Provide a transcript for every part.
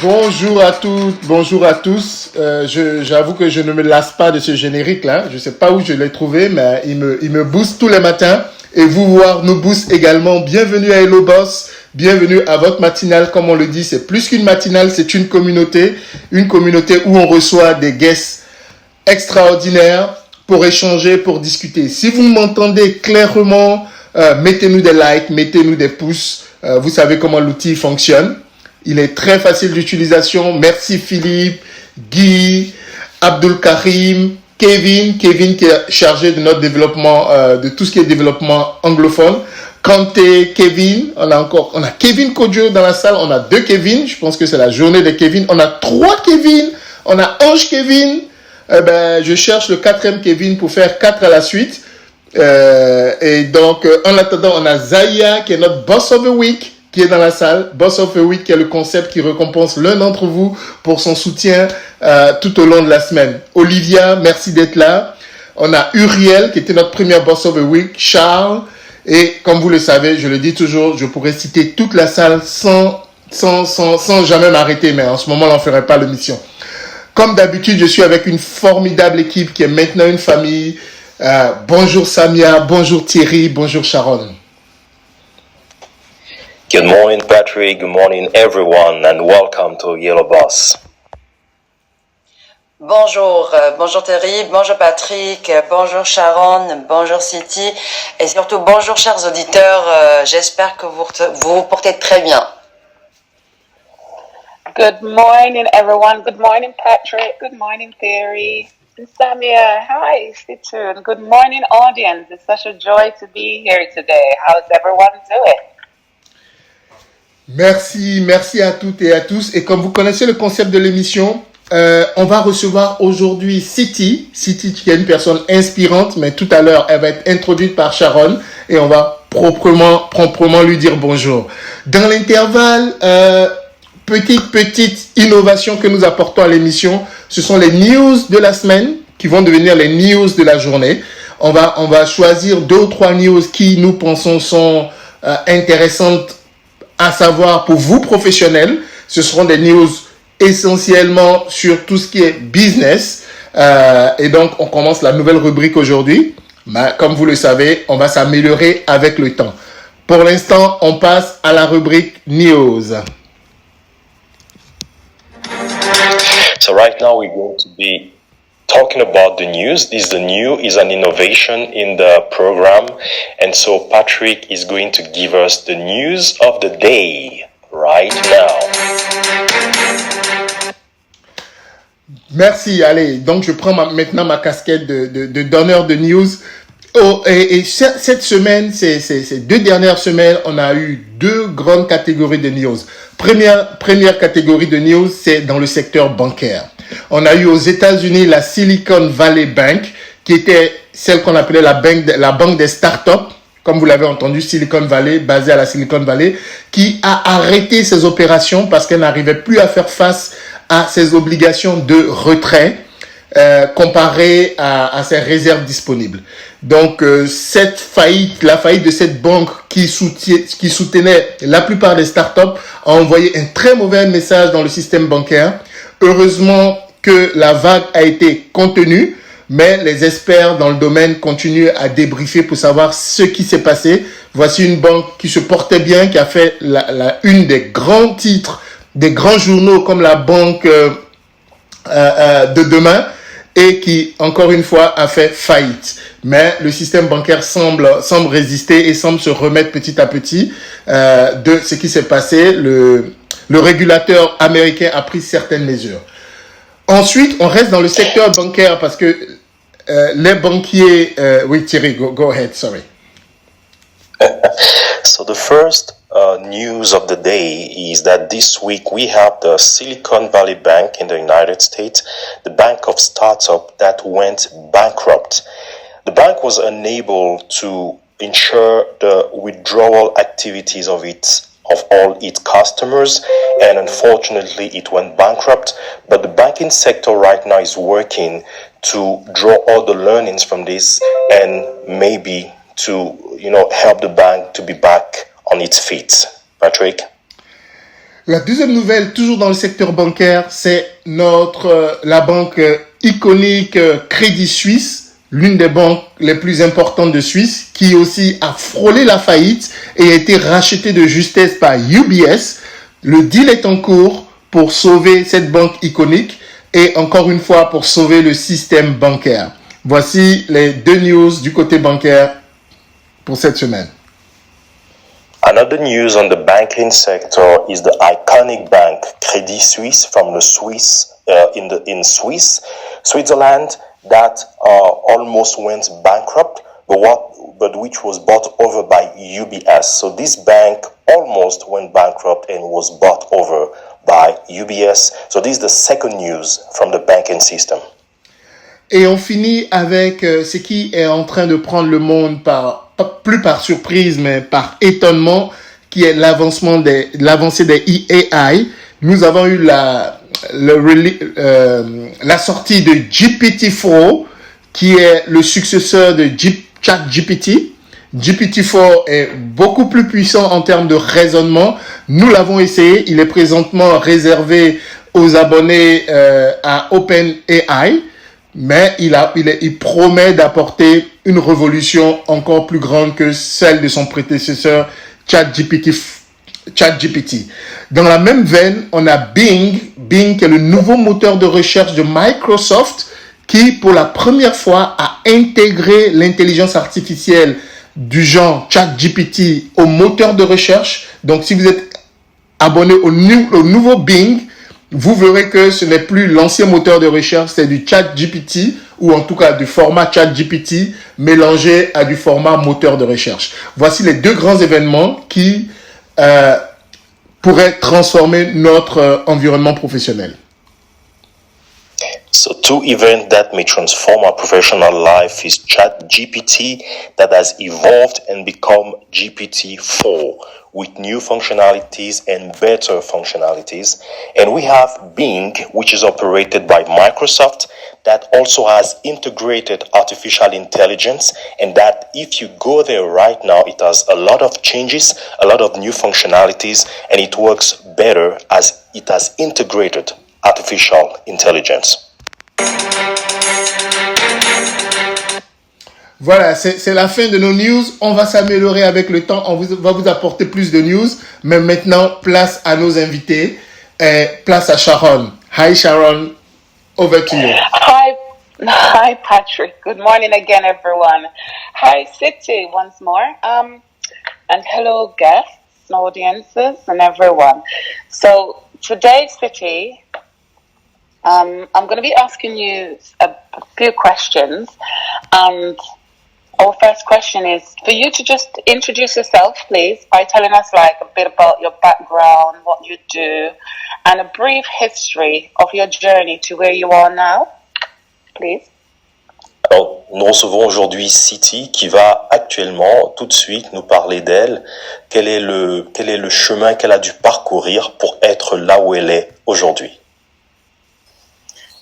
Bonjour à toutes, bonjour à tous. J'avoue que je ne me lasse pas de ce générique-là. Je ne sais pas où je l'ai trouvé, mais il me booste tous les matins. Et vous voir nous booste également. Bienvenue à Hello Boss. Bienvenue à votre matinale. Comme on le dit, c'est plus qu'une matinale, c'est une communauté. Une communauté où on reçoit des guests extraordinaires pour échanger, pour discuter. Si vous m'entendez clairement, mettez-nous des likes, mettez-nous des pouces. Vous savez comment l'outil fonctionne. Il est très facile d'utilisation. Merci Philippe, Guy, Abdul Karim, Kevin qui est chargé de notre développement, de tout ce qui est développement anglophone. Kanté, Kevin, on a Kevin Kodjo dans la salle, on a 2 Kevin, je pense que c'est la journée de Kevin. On a 3 Kevin, on a Ange Kevin. Je cherche le 4e Kevin pour faire 4 à la suite. Et donc, en attendant, on a Zaya qui est notre Boss of the Week, qui est dans la salle. Boss of the Week, qui est le concept qui récompense l'un d'entre vous pour son soutien tout au long de la semaine. Olivia, merci d'être là. On a Uriel, qui était notre première Boss of the Week. Charles. Et comme vous le savez, je le dis toujours, je pourrais citer toute la salle sans jamais m'arrêter. Mais en ce moment, on n'en ferait pas l'émission. Comme d'habitude, je suis avec une formidable équipe qui est maintenant une famille. Bonjour Samia, bonjour Thierry, bonjour Sharon. Good morning, Patrick. Good morning, everyone, and welcome to Yellow Boss. Bonjour Thierry, bonjour Patrick, bonjour Sharon, bonjour City, et surtout bonjour chers auditeurs. J'espère que vous vous portez très bien. Good morning, everyone. Good morning, Patrick. Good morning, Terry. And Samia. Hi, Situ. And good morning, audience. It's such a joy to be here today. How's everyone doing? Merci à toutes et à tous. Et comme vous connaissez le concept de l'émission, on va recevoir aujourd'hui City qui est une personne inspirante, mais tout à l'heure, elle va être introduite par Sharon et on va proprement lui dire bonjour. Dans l'intervalle, petite innovation que nous apportons à l'émission, ce sont les news de la semaine qui vont devenir les news de la journée. On va choisir 2 ou 3 news qui nous pensons sont intéressantes à savoir pour vous professionnels. Ce seront des news essentiellement sur tout ce qui est business. Et donc, on commence la nouvelle rubrique aujourd'hui. Comme vous le savez, on va s'améliorer avec le temps. Pour l'instant, on passe à la rubrique news. So right now we're going to be talking about the news. The new is an innovation in the program. And so Patrick is going to give us the news of the day right now. Merci. Allez, donc je prends maintenant ma casquette de donneur de news. Et cette semaine, ces 2 dernières semaines, on a eu 2 grandes catégories de news. Première catégorie de news, c'est dans le secteur bancaire. On a eu aux États-Unis la Silicon Valley Bank, qui était celle qu'on appelait la banque des startups, comme vous l'avez entendu, Silicon Valley, basée à la Silicon Valley, qui a arrêté ses opérations parce qu'elle n'arrivait plus à faire face à ses obligations de retrait comparées à ses réserves disponibles. Donc, la faillite de cette banque qui soutenait la plupart des startups a envoyé un très mauvais message dans le système bancaire. Heureusement que la vague a été contenue, mais les experts dans le domaine continuent à débriefer pour savoir ce qui s'est passé. Voici une banque qui se portait bien, qui a fait une des grands titres, des grands journaux comme la banque de demain, et qui, encore une fois, a fait faillite. Mais le système bancaire semble résister et semble se remettre petit à petit de ce qui s'est passé. Le régulateur américain a pris certaines mesures. Ensuite, on reste dans le secteur bancaire parce que les banquiers... oui, Thierry, go ahead, sorry. So the first news of the day is that this week we have the Silicon Valley Bank in the United States, the bank of startup that went bankrupt. The bank was unable to ensure the withdrawal activities of all its customers, and unfortunately it went bankrupt. But the banking sector right now is working to draw all the learnings from this and maybe to help the bank to be back on its feet. Patrick? La deuxième nouvelle, toujours dans le secteur bancaire, c'est la banque iconique Crédit Suisse, l'une des banques les plus importantes de Suisse, qui aussi a frôlé la faillite et a été rachetée de justesse par UBS. Le deal est en cours pour sauver cette banque iconique et encore une fois pour sauver le système bancaire. Voici les deux news du côté bancaire pour cette semaine. Another news on the banking sector is the iconic bank Credit Suisse from the Switzerland that almost went bankrupt, but which was bought over by UBS. So this bank almost went bankrupt and was bought over by UBS. So this is the second news from the banking system. Et on finit avec ce qui est en train de prendre le monde plus par surprise, mais par étonnement, qui est l'avancée des AI. Nous avons eu la sortie de GPT-4, qui est le successeur de ChatGPT. GPT-4 est beaucoup plus puissant en termes de raisonnement. Nous l'avons essayé. Il est présentement réservé aux abonnés à OpenAI. Mais il promet d'apporter une révolution encore plus grande que celle de son prédécesseur ChatGPT. Dans la même veine, on a Bing qui est le nouveau moteur de recherche de Microsoft qui, pour la première fois, a intégré l'intelligence artificielle du genre ChatGPT au moteur de recherche. Donc, si vous êtes abonné au nouveau Bing, vous verrez que ce n'est plus l'ancien moteur de recherche, c'est du ChatGPT, ou en tout cas du format ChatGPT mélangé à du format moteur de recherche. Voici les deux grands événements qui pourraient transformer notre environnement professionnel. So two events that may transform our professional life is ChatGPT that has evolved and become GPT-4 with new functionalities and better functionalities. And we have Bing, which is operated by Microsoft, that also has integrated artificial intelligence, and that if you go there right now, it has a lot of changes, a lot of new functionalities, and it works better as it has integrated artificial intelligence. Voilà, c'est la fin de nos news. On va s'améliorer avec le temps. On va vous apporter plus de news. Mais maintenant, place à nos invités. Place à Sharon. Hi Sharon, over to you. Hi Patrick. Good morning again, everyone. Hi City once more. And hello guests, audiences, and everyone. So today, City, I'm going to be asking you a few questions, and our first question is for you to just introduce yourself, please, by telling us like a bit about your background, what you do, and a brief history of your journey to where you are now, please. Alors, nous recevons aujourd'hui City qui va actuellement, tout de suite, nous parler d'elle. Quel est le chemin qu'elle a dû parcourir pour être là où elle est aujourd'hui?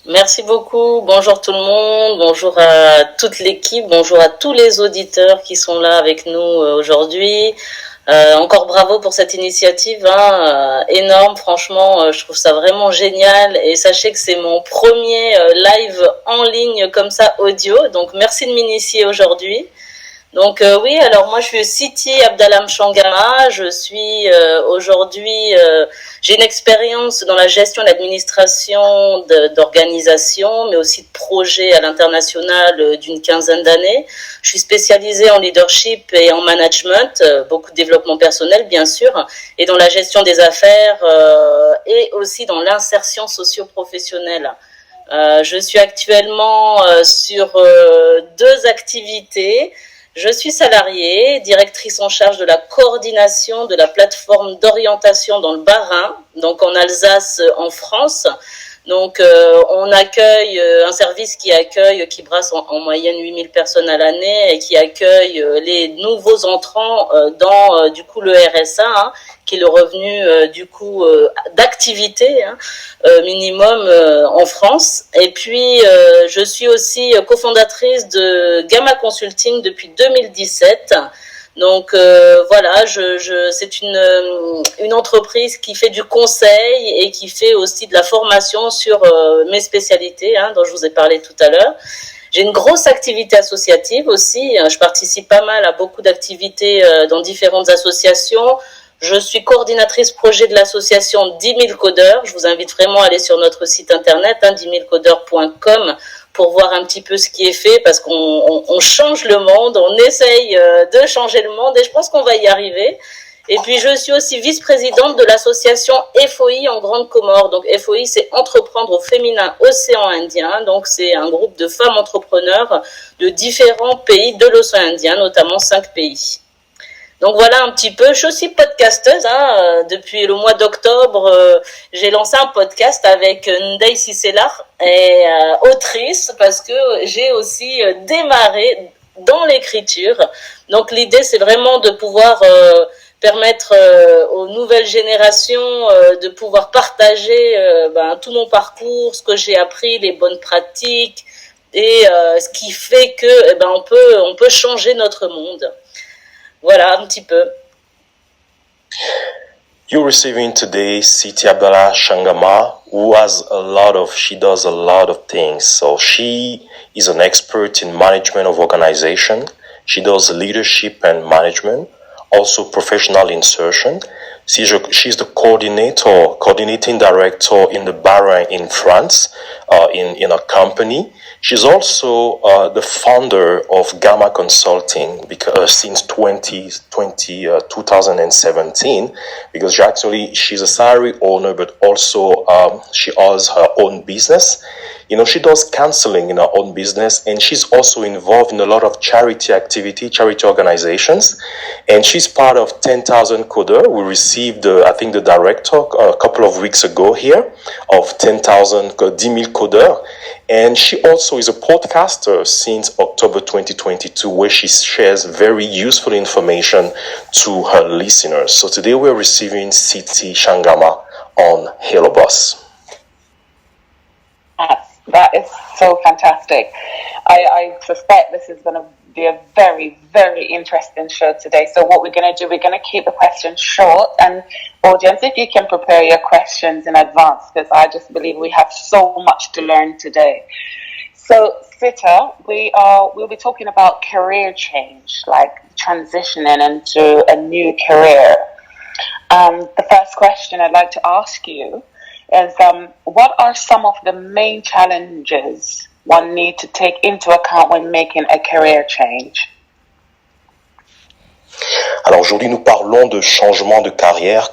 Merci beaucoup. Bonjour tout le monde. Bonjour à toute l'équipe. Bonjour à tous les auditeurs qui sont là avec nous aujourd'hui. Encore bravo pour cette initiative, énorme. Franchement, je trouve ça vraiment génial. Et sachez que c'est mon premier live en ligne comme ça audio. Donc merci de m'initier aujourd'hui. Donc oui, alors moi je suis Siti Abdalam Shangama, je suis aujourd'hui, j'ai une expérience dans la gestion et l'administration d'organisations, mais aussi de projets à l'international d'une quinzaine d'années. Je suis spécialisée en leadership et en management, beaucoup de développement personnel bien sûr, et dans la gestion des affaires et aussi dans l'insertion socio-professionnelle. Je suis actuellement sur deux activités. Je suis salariée, directrice en charge de la coordination de la plateforme d'orientation dans le Bas-Rhin, donc en Alsace, en France. Donc, on accueille un service qui brasse en moyenne 8000 personnes à l'année et qui accueille les nouveaux entrants dans, du coup, le RSA, qui est le revenu, du coup, d'activité minimum en France. Et puis, je suis aussi cofondatrice de Gamma Consulting depuis 2017. Donc voilà, c'est une entreprise qui fait du conseil et qui fait aussi de la formation sur mes spécialités, dont je vous ai parlé tout à l'heure. J'ai une grosse activité associative aussi. Je participe pas mal à beaucoup d'activités dans différentes associations. Je suis coordinatrice projet de l'association 10 000 codeurs. Je vous invite vraiment à aller sur notre site internet, 10 000codeurs.com, pour voir un petit peu ce qui est fait, parce qu'on change le monde, on essaye de changer le monde et je pense qu'on va y arriver. Et puis je suis aussi vice-présidente de l'association FOI en Grande Comore. Donc FOI, c'est Entreprendre au féminin Océan Indien. Donc c'est un groupe de femmes entrepreneurs de différents pays de l'océan Indien, notamment 5 pays. Donc voilà un petit peu. Je suis aussi podcasteuse. Depuis le mois d'octobre, j'ai lancé un podcast avec Ndeye Sisselar, et autrice, parce que j'ai aussi démarré dans l'écriture. Donc l'idée, c'est vraiment de pouvoir permettre aux nouvelles générations de pouvoir partager tout mon parcours, ce que j'ai appris, les bonnes pratiques, et ce qui fait que on peut changer notre monde. Voilà un petit peu. You're receiving today Siti Abdallah Shangama, she does a lot of things. So she is an expert in management of organization. She does leadership and management, also professional insertion. She's the coordinating director in the Bahrain in France, in a company. She's also the founder of Gamma Consulting since 2017, because she's a salary owner, but also she has her own business. She does counseling in her own business, and she's also involved in a lot of charity organizations. And she's part of 10,000 Coder. We received, the director a couple of weeks ago here of 10,000 Coder. And she also is a podcaster since October 2022, where she shares very useful information to her listeners. So today we're receiving Siti Shangama on Hello Boss. That is so fantastic. I suspect this is going to be a very, very interesting show today. So what we're going to do, we're going to keep the questions short. And audience, if you can prepare your questions in advance, because I just believe we have so much to learn today. So Sita, we'll be talking about career change, like transitioning into a new career. The first question I'd like to ask you is what are some of the main challenges one need to take into account when making a career change? Alors aujourd'hui, nous parlons de changement de carrière,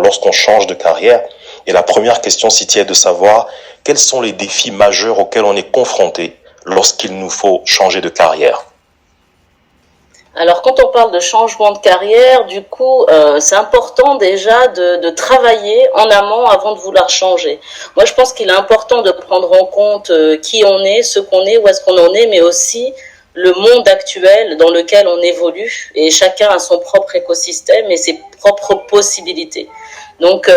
lorsqu'on change de carrière. Et la première question, Siti, est de savoir quels sont les défis majeurs auxquels on est confronté lorsqu'il nous faut changer de carrière. Alors quand on parle de changement de carrière, du coup, c'est important déjà de travailler en amont avant de vouloir changer. Moi, je pense qu'il est important de prendre en compte qui on est, ce qu'on est, où est-ce qu'on en est, mais aussi le monde actuel dans lequel on évolue. Et chacun a son propre écosystème et ses propres possibilités. Donc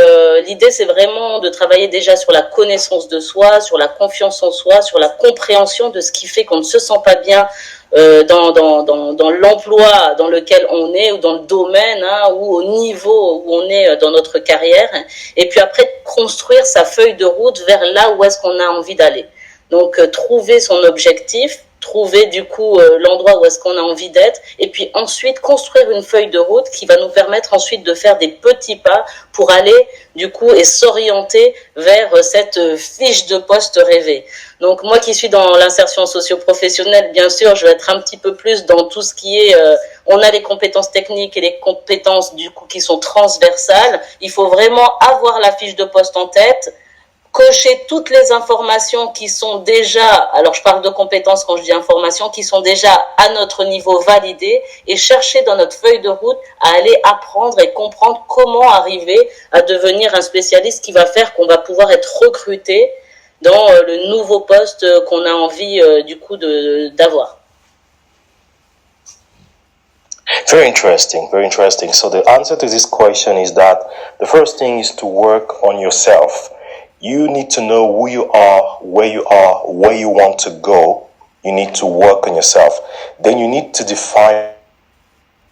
l'idée, c'est vraiment de travailler déjà sur la connaissance de soi, sur la confiance en soi, sur la compréhension de ce qui fait qu'on ne se sent pas bien dans l'emploi dans lequel on est, ou dans le domaine, ou au niveau où on est dans notre carrière, et puis après construire sa feuille de route vers là où est-ce qu'on a envie d'aller. Donc trouver son objectif, trouver du coup l'endroit où est-ce qu'on a envie d'être, et puis ensuite construire une feuille de route qui va nous permettre ensuite de faire des petits pas pour aller du coup et s'orienter vers cette fiche de poste rêvée. Donc moi qui suis dans l'insertion socio-professionnelle, bien sûr, je vais être un petit peu plus dans tout ce qui est, on a les compétences techniques et les compétences du coup qui sont transversales. Il faut vraiment avoir la fiche de poste en tête, cocher toutes les informations qui sont déjà, alors je parle de compétences quand je dis informations, qui sont déjà à notre niveau validées, et chercher dans notre feuille de route à aller apprendre et comprendre comment arriver à devenir un spécialiste qui va faire qu'on va pouvoir être recruté dans le nouveau poste qu'on a envie du coup d'avoir. Very interesting, very interesting. So the answer to this question is that the first thing is to work on yourself. You need to know who you are, where you want to go. You need to work on yourself. Then you need to define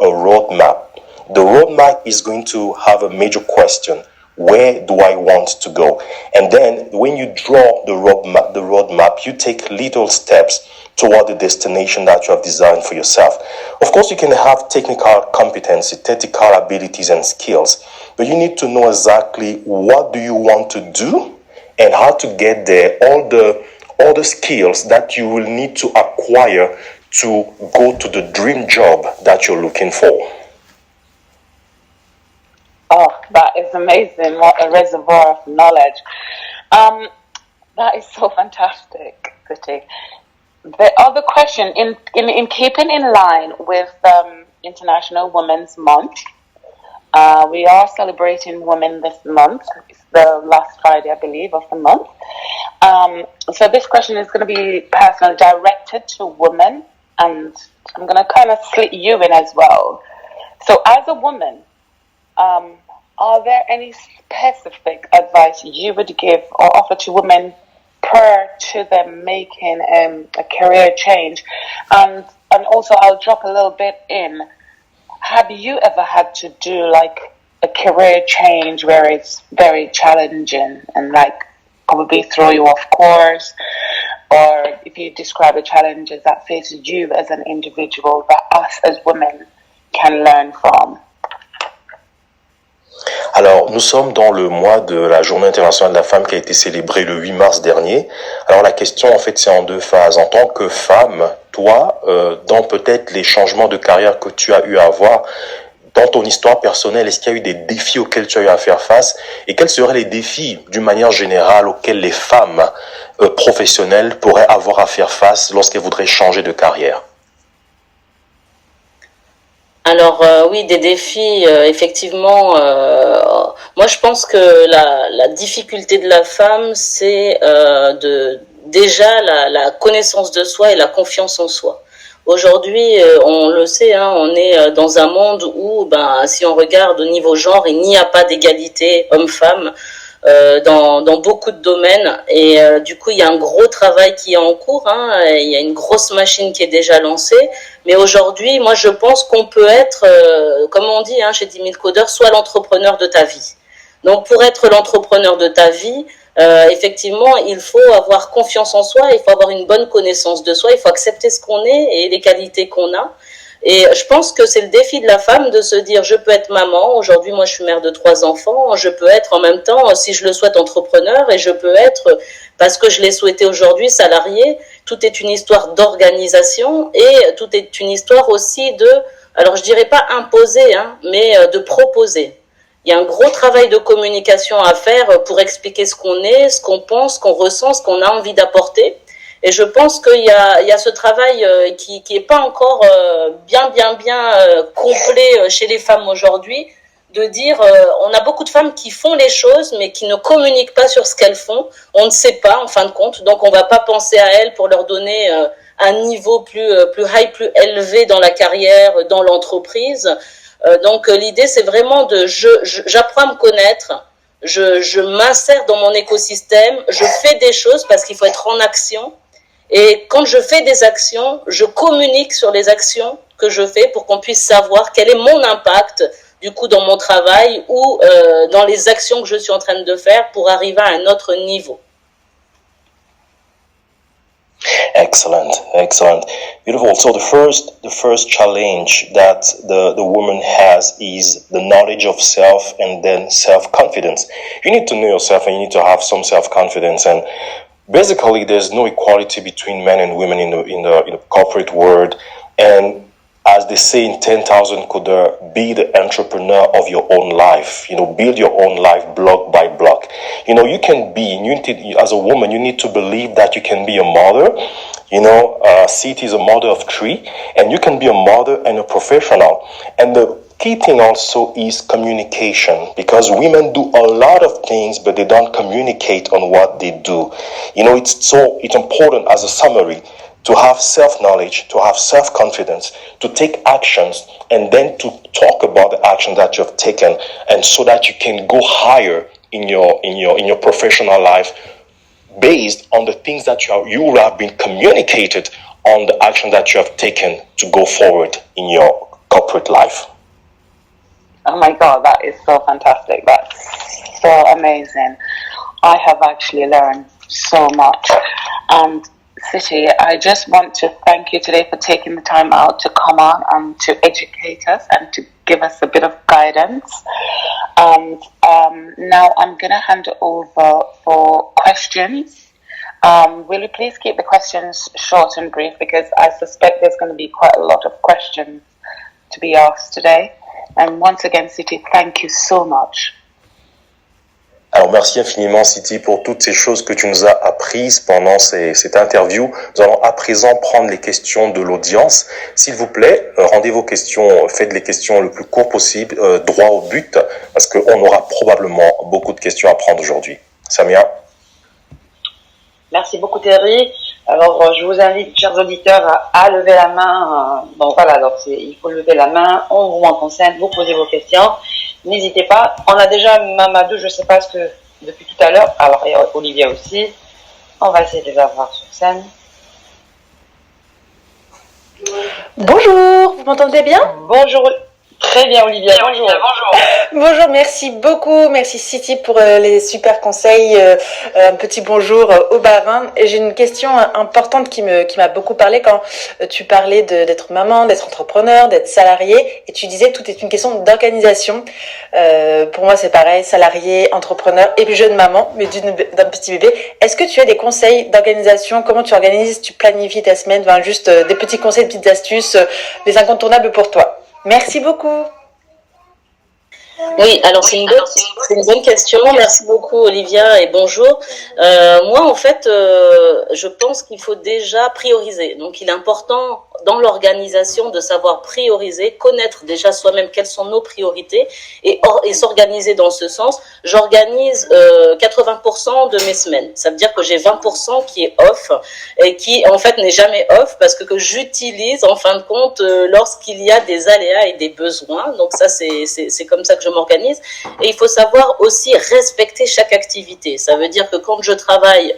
a roadmap. The roadmap is going to have a major question. Where do I want to go? And then when you draw the roadmap, you take little steps toward the destination that you have designed for yourself. Of course, you can have technical competency, technical abilities and skills, but you need to know exactly what do you want to do and how to get there, all the skills that you will need to acquire to go to the dream job that you're looking for. Oh, that is amazing. What a reservoir of knowledge. That is so fantastic, Kuti. The other question, in keeping in line with International Women's Month, we are celebrating women this month. It's the last Friday, I believe, of the month. So this question is going to be personally directed to women, and I'm going to kind of slit you in as well. So as a woman, are there any specific advice you would give or offer to women prior to them making a career change? And also, I'll drop a little bit in. Have you ever had to do like a career change where it's very challenging and like probably throw you off course? Or if you describe the challenges that faces you as an individual that us as women can learn from? Alors, nous sommes dans le mois de la Journée internationale de la femme qui a été célébrée le 8 mars dernier. Alors, la question, en fait, c'est en deux phases. En tant que femme, toi, dans peut-être les changements de carrière que tu as eu à avoir, dans ton histoire personnelle, est-ce qu'il y a eu des défis auxquels tu as eu à faire face? Et quels seraient les défis, d'une manière générale, auxquels les femmes professionnelles pourraient avoir à faire face lorsqu'elles voudraient changer de carrière? Alors oui, des défis, effectivement. Moi, je pense que la difficulté de la femme, c'est déjà la connaissance de soi et la confiance en soi. Aujourd'hui, on le sait, hein, on est dans un monde où, si on regarde au niveau genre, il n'y a pas d'égalité homme-femme dans beaucoup de domaines. Et du coup, il y a un gros travail qui est en cours. Hein, il y a une grosse machine qui est déjà lancée. Mais aujourd'hui, moi, je pense qu'on peut être, comme on dit chez 10 000 codeurs, soit l'entrepreneur de ta vie. Donc, pour être l'entrepreneur de ta vie, effectivement, il faut avoir confiance en soi, il faut avoir une bonne connaissance de soi, il faut accepter ce qu'on est et les qualités qu'on a. Et je pense que c'est le défi de la femme de se dire, je peux être maman, aujourd'hui moi je suis mère de 3 enfants, je peux être en même temps, si je le souhaite, entrepreneur, et je peux être, parce que je l'ai souhaité aujourd'hui, salarié. Tout est une histoire d'organisation et tout est une histoire aussi de, alors je dirais pas imposer, mais de proposer. Il y a un gros travail de communication à faire pour expliquer ce qu'on est, ce qu'on pense, ce qu'on ressent, ce qu'on a envie d'apporter. Et je pense qu'il y a ce travail qui est pas encore bien complet chez les femmes aujourd'hui, de dire on a beaucoup de femmes qui font les choses mais qui ne communiquent pas sur ce qu'elles font. On ne sait pas en fin de compte, donc on va pas penser à elles pour leur donner un niveau plus high, plus élevé dans la carrière, dans l'entreprise. Donc l'idée c'est vraiment j'apprends à me connaître, je m'insère dans mon écosystème, je fais des choses parce qu'il faut être en action. Et quand je fais des actions, je communique sur les actions que je fais pour qu'on puisse savoir quel est mon impact du coup dans mon travail ou dans les actions que je suis en train de faire pour arriver à un autre niveau. Excellent. Beautiful. So the first challenge that the woman has is the knowledge of self and then self-confidence. You need to know yourself and you need to have some self-confidence, and basically there's no equality between men and women in the corporate world. And as they say in 10,000 Coder, be the entrepreneur of your own life. Build your own life block by block. You can be, as a woman, you need to believe that you can be a mother. City is a mother of 3, and you can be a mother and a professional. And the key thing also is communication, because women do a lot of things, but they don't communicate on what they do. It's important as a summary to have self-knowledge, to have self-confidence, to take actions, and then to talk about the action that you have taken, and so that you can go higher in your professional life based on the things that you have been communicated on the action that you have taken to go forward in your corporate life. Oh my God, that is so fantastic. That's so amazing. I have actually learned so much. And City, I just want to thank you today for taking the time out to come on and to educate us and to give us a bit of guidance. And now I'm going to hand it over for questions. Will you please keep the questions short and brief, because I suspect there's going to be quite a lot of questions to be asked today. And once again, City, thank you so much. Alors merci infiniment City pour toutes ces choses que tu nous as apprises pendant cette interview. Nous allons à présent prendre les questions de l'audience. S'il vous plaît, rendez vos questions, faites les questions le plus court possible, droit au but, parce qu'on aura probablement beaucoup de questions à prendre aujourd'hui. Samia. Merci beaucoup Terry. Alors je vous invite, chers auditeurs, à lever la main. Bon voilà, alors il faut lever la main, on vous en consciente, vous posez vos questions. N'hésitez pas. On a déjà Mamadou, je ne sais pas ce que depuis tout à l'heure. Alors et Olivia aussi. On va essayer de les avoir sur scène. Bonjour, vous m'entendez bien? Bonjour. Très bien Olivia, bonjour. Bonjour, merci beaucoup, merci City pour les super conseils, un petit bonjour au Bahreïn. Et j'ai une question importante qui m'a beaucoup parlé quand tu parlais d'être maman, d'être entrepreneur, d'être salarié, et tu disais tout est une question d'organisation. Pour moi c'est pareil, salarié, entrepreneur et puis jeune maman, mais d'un petit bébé. Est-ce que tu as des conseils d'organisation? Comment tu organises, tu planifies ta semaine? Enfin, juste des petits conseils, des petites astuces, des incontournables pour toi. Merci beaucoup. Oui, alors c'est une bonne question. Merci beaucoup Olivia et bonjour. Moi en fait, je pense qu'il faut déjà prioriser. Donc il est important dans l'organisation de savoir prioriser, connaître déjà soi-même quelles sont nos priorités et s'organiser dans ce sens. J'organise 80% de mes semaines. Ça veut dire que j'ai 20% qui est off et qui en fait n'est jamais off parce que j'utilise en fin de compte lorsqu'il y a des aléas et des besoins. Donc ça c'est comme ça que je m'organise. Et il faut savoir aussi respecter chaque activité. Ça veut dire que quand je travaille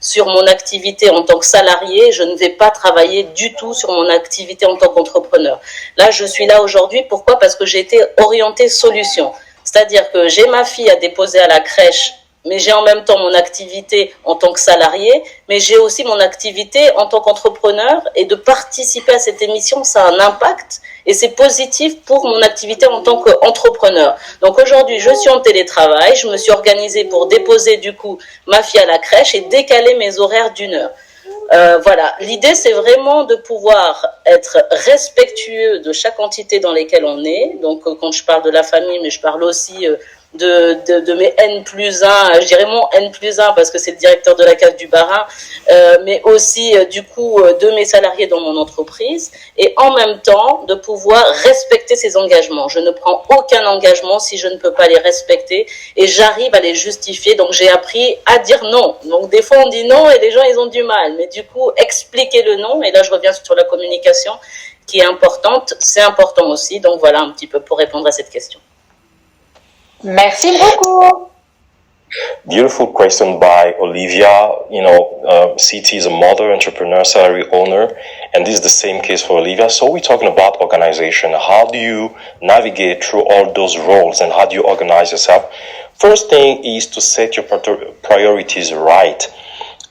sur mon activité en tant que salarié, je ne vais pas travailler du tout sur mon activité en tant qu'entrepreneur. Là, je suis là aujourd'hui. Pourquoi? Parce que j'ai été orientée solution. C'est-à-dire que j'ai ma fille à déposer à la crèche, mais j'ai en même temps mon activité en tant que salarié, mais j'ai aussi mon activité en tant qu'entrepreneur, et de participer à cette émission, ça a un impact et c'est positif pour mon activité en tant qu'entrepreneur. Donc aujourd'hui, je suis en télétravail, je me suis organisée pour déposer du coup ma fille à la crèche et décaler mes horaires d'1 heure. Voilà, l'idée c'est vraiment de pouvoir être respectueux de chaque entité dans lesquelles on est. Donc quand je parle de la famille, mais je parle aussi de mes N+1, je dirais mon N+1 parce que c'est le directeur de la case du Bahreïn, mais aussi du coup de mes salariés dans mon entreprise, et en même temps de pouvoir respecter ces engagements. Je ne prends aucun engagement si je ne peux pas les respecter, et j'arrive à les justifier. Donc j'ai appris à dire non. Donc des fois on dit non et les gens ils ont du mal, mais du coup expliquer le non, et là je reviens sur la communication qui est importante, c'est important aussi. Donc voilà un petit peu pour répondre à cette question. Merci beaucoup. Beautiful question by Olivia. You know, CT is a mother, entrepreneur, salary owner, and this is the same case for Olivia. So we're talking about organization. How do you navigate through all those roles, and how do you organize yourself? First thing is to set your priorities right.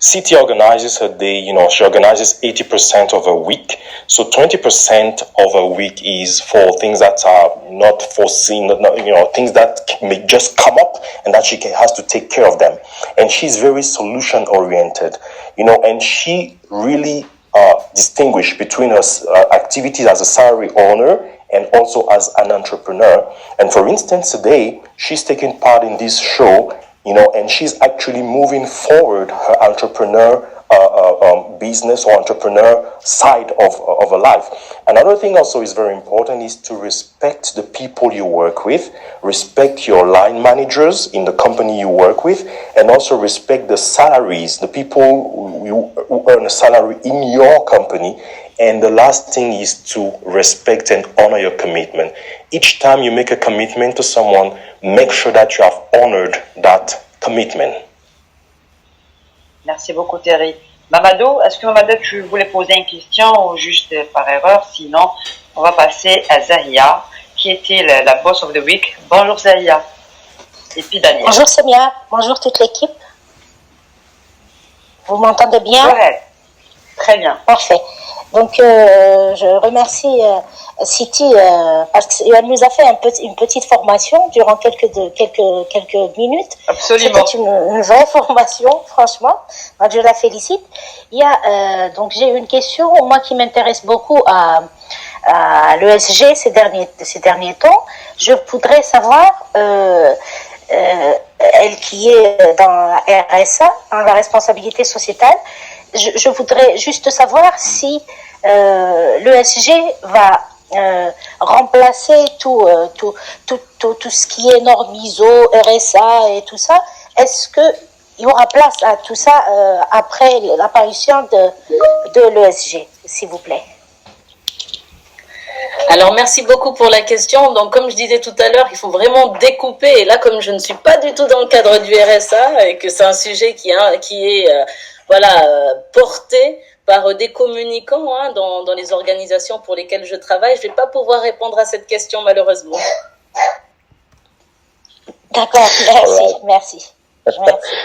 CT organizes her day, you know, she organizes 80% of her week. So 20% of her week is for things that are not foreseen, you know, things that may just come up and that she has to take care of them. And she's very solution oriented, you know, and she really distinguish between her activities as a salary owner and also as an entrepreneur. And for instance, today, she's taking part in this show, you know, and she's actually moving forward her entrepreneur business or entrepreneur side of her life. Another thing also is very important is to respect the people you work with, respect your line managers in the company you work with, and also respect the salaries, the people who earn a salary in your company. And the last thing is to respect and honor your commitment. Each time you make a commitment to someone, make sure that you have honored that commitment. Merci beaucoup Terry. Mamadou, est-ce que Mamadou tu voulais poser une question ou juste par erreur? Sinon, on va passer à Zahia, qui était la boss of the week. Bonjour Zahia. Et puis Daniel. Bonjour Samia, bonjour toute l'équipe. Vous m'entendez bien? Correct. Très bien. Parfait. Donc, je remercie Siti parce qu'elle nous a fait une petite formation durant quelques minutes. Absolument. C'était une vraie formation, franchement. Donc, je la félicite. Il y a donc j'ai une question moi qui m'intéresse beaucoup à l'ESG ces derniers temps. Je voudrais savoir elle qui est dans la RSA, dans la responsabilité sociétale. Je voudrais juste savoir si l'ESG va remplacer tout ce qui est normes ISO, RSA et tout ça. Est-ce qu'il y aura place à tout ça après l'apparition de l'ESG, s'il vous plaît? Alors, merci beaucoup pour la question. Donc, comme je disais tout à l'heure, il faut vraiment découper. Et là, comme je ne suis pas du tout dans le cadre du RSA et que c'est un sujet qui est porté par des communicants dans les organisations pour lesquelles je travaille, je ne vais pas pouvoir répondre à cette question, malheureusement. D'accord, merci.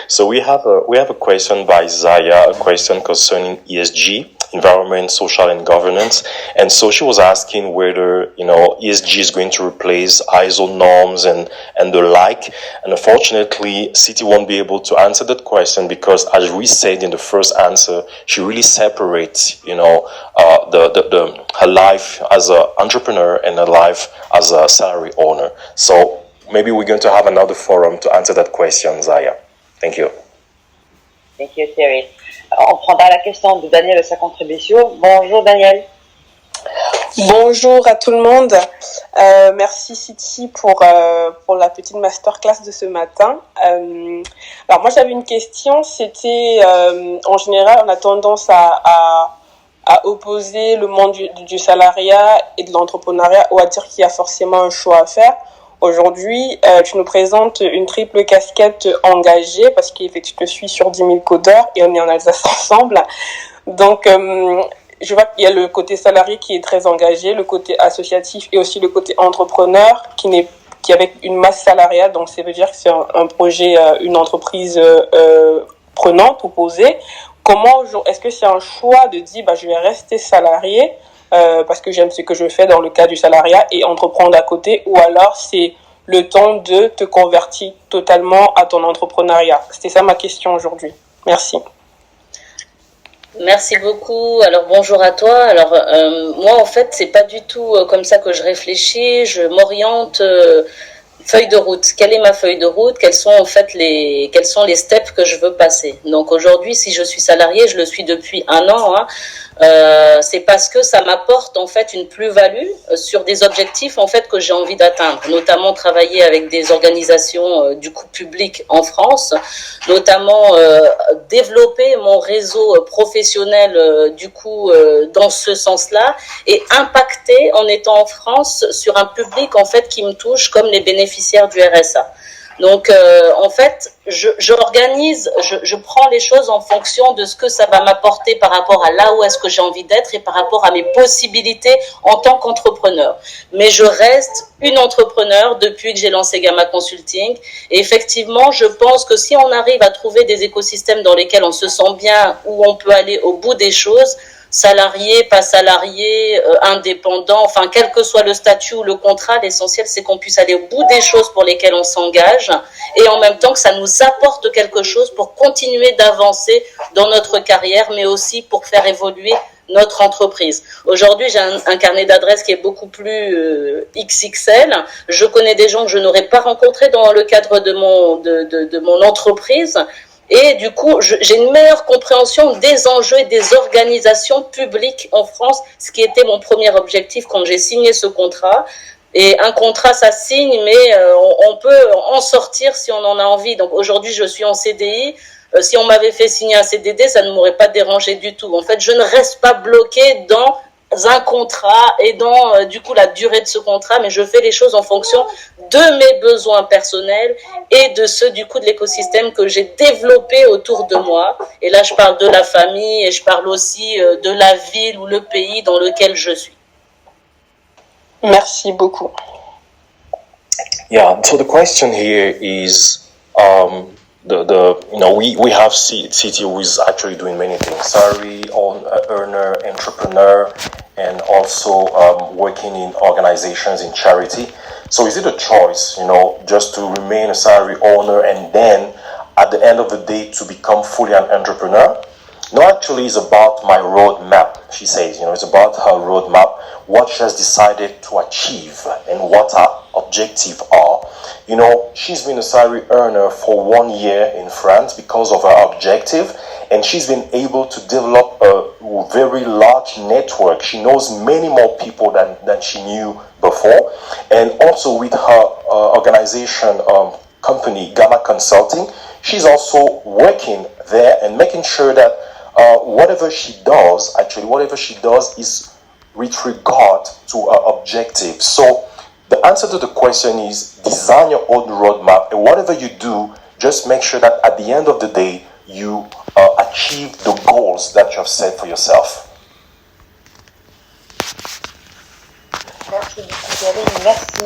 So we have a question by Zaya, a question concerning ESG, environment, social, and governance. And so she was asking whether, ESG is going to replace ISO norms and the like. And unfortunately, Citi won't be able to answer that question because, as we said in the first answer, she really separates, her life as an entrepreneur and her life as a salary owner. So maybe we're going to have another forum to answer that question, Zaya. Thank you. Thank you, Thierry. On prendra la question de Daniel et sa contribution. Bonjour, Daniel. Bonjour à tout le monde. Merci Citi pour la petite masterclass de ce matin. Alors moi j'avais une question, c'était en général on a tendance à opposer le monde du salariat et de l'entrepreneuriat ou à dire qu'il y a forcément un choix à faire. Aujourd'hui, tu nous présentes une triple casquette engagée parce qu'effectivement, je suis sur 10 000 codeurs et on est en Alsace ensemble. Donc, je vois qu'il y a le côté salarié qui est très engagé, le côté associatif et aussi le côté entrepreneur qui avec une masse salariale. Donc, ça veut dire que c'est un projet, une entreprise prenante ou posée. Est-ce que c'est un choix de dire, je vais rester salarié parce que j'aime ce que je fais dans le cas du salariat et entreprendre à côté, ou alors c'est le temps de te convertir totalement à ton entrepreneuriat? C'était ça ma question aujourd'hui. Merci. Merci beaucoup. Alors bonjour à toi. Alors moi en fait c'est pas du tout comme ça que je réfléchis. Je m'oriente feuille de route. Quelle est ma feuille de route? Quels sont les steps que je veux passer? Donc aujourd'hui, si je suis salarié, je le suis depuis 1 an. C'est parce que ça m'apporte en fait une plus-value sur des objectifs en fait que j'ai envie d'atteindre, notamment travailler avec des organisations du coup publiques en France, notamment développer mon réseau professionnel du coup dans ce sens-là et impacter en étant en France sur un public en fait qui me touche comme les bénéficiaires du RSA. Donc, en fait, j'organise, je prends les choses en fonction de ce que ça va m'apporter par rapport à là où est-ce que j'ai envie d'être et par rapport à mes possibilités en tant qu'entrepreneur. Mais je reste une entrepreneur depuis que j'ai lancé Gamma Consulting. Et effectivement, je pense que si on arrive à trouver des écosystèmes dans lesquels on se sent bien, où on peut aller au bout des choses, salarié, pas salarié, indépendant, enfin quel que soit le statut ou le contrat, l'essentiel c'est qu'on puisse aller au bout des choses pour lesquelles on s'engage et en même temps que ça nous apporte quelque chose pour continuer d'avancer dans notre carrière, mais aussi pour faire évoluer notre entreprise. Aujourd'hui, j'ai un carnet d'adresses qui est beaucoup plus XXL. Je connais des gens que je n'aurais pas rencontrés dans le cadre de mon entreprise. Et du coup, j'ai une meilleure compréhension des enjeux et des organisations publiques en France, ce qui était mon premier objectif quand j'ai signé ce contrat. Et un contrat, ça signe, mais on peut en sortir si on en a envie. Donc aujourd'hui, je suis en CDI. Si on m'avait fait signer un CDD, ça ne m'aurait pas dérangé du tout. En fait, je ne reste pas bloquée dans un contrat et dans du coup la durée de ce contrat, mais je fais les choses en fonction de mes besoins personnels et de ceux du coup de l'écosystème que j'ai développé autour de moi. Et là, je parle de la famille et je parle aussi de la ville ou le pays dans lequel je suis. Merci beaucoup. Yeah, so the question here is we have City who is actually doing many things. Salary earner, entrepreneur, and also working in organizations in charity. So is it a choice, just to remain a salary owner and then at the end of the day to become fully an entrepreneur? No, actually, it's about my roadmap, she says. It's about her roadmap, what she has decided to achieve and what her objectives are. She's been a salary earner for 1 year in France because of her objective, and she's been able to develop a very large network. She knows many more people than she knew before. And also with her organization company, Gamma Consulting, she's also working there and making sure that whatever she does is with regard to her objective. So the answer to the question is design your own roadmap, and whatever you do, just make sure that at the end of the day, you achieve the goals that you have set for yourself. Merci beaucoup Thierry, merci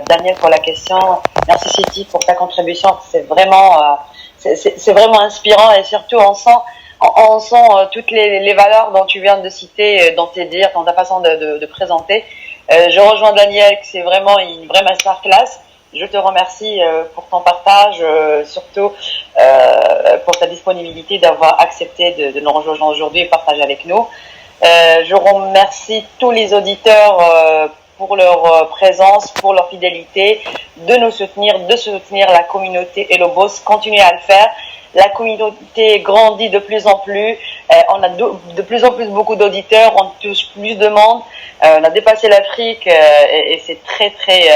Daniel pour la question, merci Siti pour ta contribution, c'est vraiment inspirant et surtout on sent toutes les valeurs dont tu viens de citer, dans tes dires, dans ta façon de présenter. Je rejoins Daniel que c'est vraiment une vraie masterclass. Je te remercie pour ton partage, surtout pour ta disponibilité d'avoir accepté de nous rejoindre aujourd'hui et partager avec nous. Je remercie tous les auditeurs pour leur présence, pour leur fidélité, de nous soutenir, de soutenir la communauté Hello Boss. Continuez à le faire. La communauté grandit de plus en plus. On a de plus en plus beaucoup d'auditeurs. On touche plus de monde. On a dépassé l'Afrique et c'est très très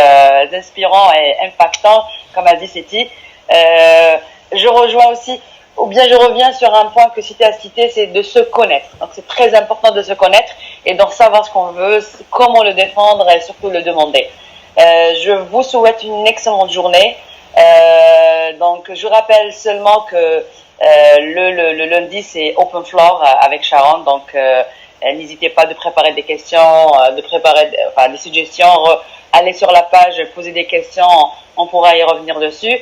inspirant et impactant, comme a dit Siti. Je rejoins aussi, ou bien je reviens sur un point que Siti a cité, c'est de se connaître. Donc c'est très important de se connaître et d'en savoir ce qu'on veut, comment le défendre et surtout le demander. Je vous souhaite une excellente journée. Donc je rappelle seulement que le lundi c'est Open Floor avec Sharon, donc n'hésitez pas de préparer des questions, des suggestions, allez sur la page, poser des questions, on pourra y revenir dessus.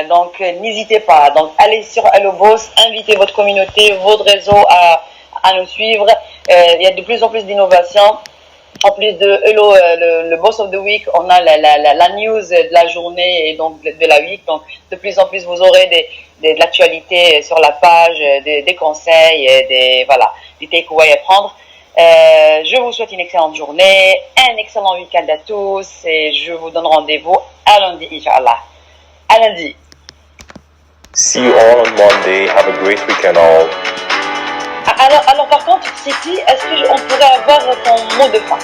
Donc n'hésitez pas, donc allez sur Hello Boss, invitez votre communauté, votre réseau à nous suivre. Il y a de plus en plus d'innovations. En plus de Hello, le Boss of the Week, on a la news de la journée et donc de la week. Donc de plus en plus, vous aurez de l'actualité sur la page, des conseils, des takeaways à prendre. Je vous souhaite une excellente journée, un excellent week-end à tous et je vous donne rendez-vous à lundi, Inch'Allah. À lundi. See you all on Monday. Have a great weekend all. Alors par contre, Siti, est-ce qu'on pourrait avoir ton mot de fin?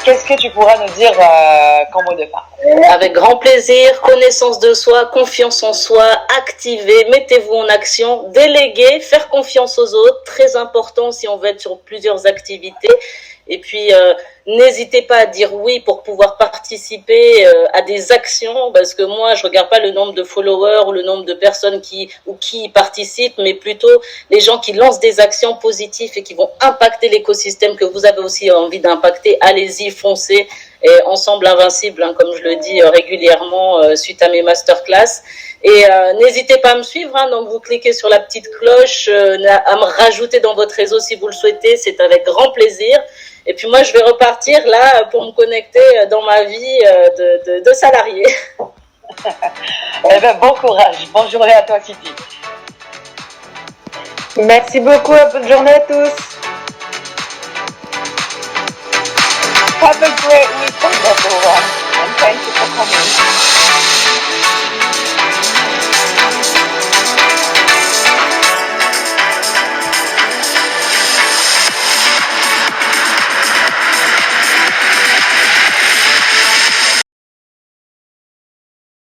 Qu'est-ce que tu pourras nous dire comme mot de fin? Avec grand plaisir, connaissance de soi, confiance en soi, activez, mettez-vous en action, déléguez, faire confiance aux autres, très important si on veut être sur plusieurs activités. Et puis, n'hésitez pas à dire oui pour pouvoir participer à des actions, parce que moi, je regarde pas le nombre de followers ou le nombre de personnes qui participent, mais plutôt les gens qui lancent des actions positives et qui vont impacter l'écosystème que vous avez aussi envie d'impacter. Allez-y, foncez. Et ensemble invincible, hein, comme je le dis régulièrement suite à mes masterclass. Et n'hésitez pas à me suivre, hein, donc vous cliquez sur la petite cloche, à me rajouter dans votre réseau si vous le souhaitez, c'est avec grand plaisir. Et puis moi, je vais repartir là pour me connecter dans ma vie de salarié. Eh ben, bon courage, bonne journée à toi, Siti. Merci beaucoup, bonne journée à tous. Have a great weekend, everyone, and thank you for coming.